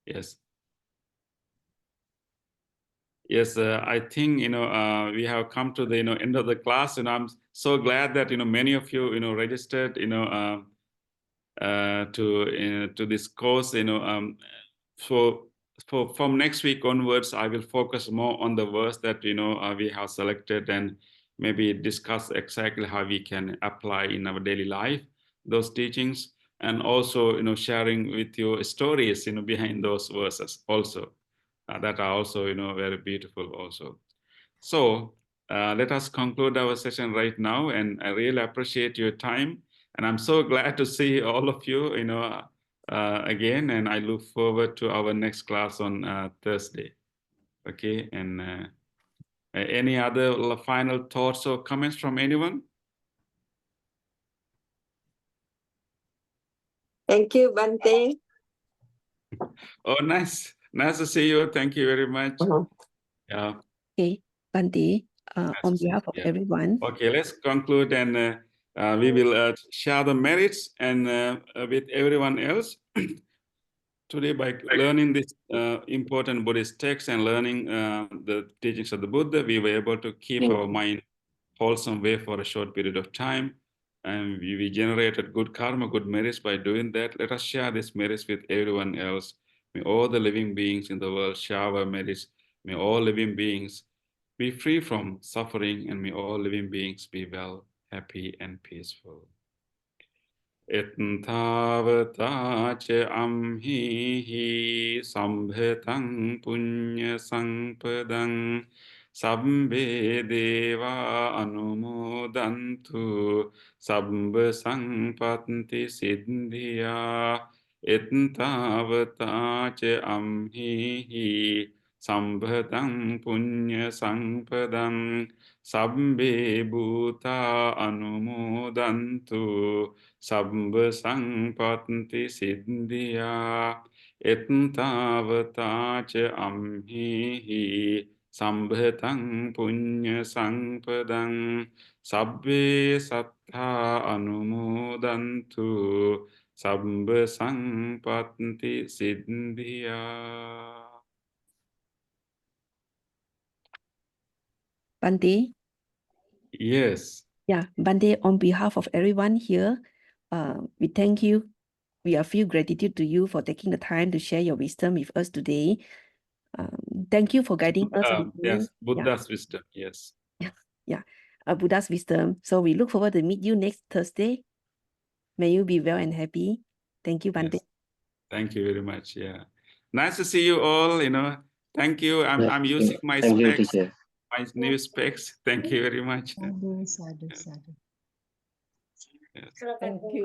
Yes. Yes, I think we have come to the end of the class, and I'm so glad that many of you registered to this course. From next week onwards, I will focus more on the verse that we have selected, and maybe discuss exactly how we can apply in our daily life those teachings, and also, sharing with you stories, behind those verses also, that are also, very beautiful also. So let us conclude our session right now, and I really appreciate your time, and I'm so glad to see all of you, again, and I look forward to our next class on Thursday. Okay, and any other final thoughts or comments from anyone? Thank you, Bhante. Oh, nice to see you. Thank you very much. Yeah. Okay, Bhante, on behalf of everyone. Okay, let's conclude, and we will share the merits and with everyone else. Today, by learning this important Buddhist text and learning the teachings of the Buddha, we were able to keep our mind wholesome way for a short period of time. And we generated good karma, good merits by doing that. Let us share these merits with everyone else. May all the living beings in the world share our merits. May all living beings be free from suffering, and may all living beings be well, happy, and peaceful. 𝗏𝗛𝗺𝗧𝗵𝗺𝗺𝗁 𝗵𝗛𝗺 සම්භේ දේවා අනුමෝදන්තු සබ්බ සංපත්ති සිද්ධියා හෙත්තාවතාච අම්හිහි සම්භතං පුඤ්ඤ සංපදං සබ්බේ භූතා අනුමෝදන්තු සබ්බ සංපත්ති සිද්ධියා හෙත්තාවතාච අම්හිහි සම්භතං පුඤ්ඤ සංපදං සබ්බේ සත්තා අනුමෝදන්තු සබ්බ සංපත්ති සිද්ධියා. Bhante? Yes. Yeah, Bhante, on behalf of everyone here, we thank you. We feel gratitude to you for taking the time to share your wisdom with us today. Thank you for guiding us. Yes, Buddha's wisdom, yes. Yeah, Buddha's wisdom. So we look forward to meet you next Thursday. May you be well and happy. Thank you, Bhante. Yes. Thank you very much. Yeah. Nice to see you all, Thank you. I'm using my specs, my new specs. Thank you very much. Sadhu, sadhu, sadhu. Yes. Thank you.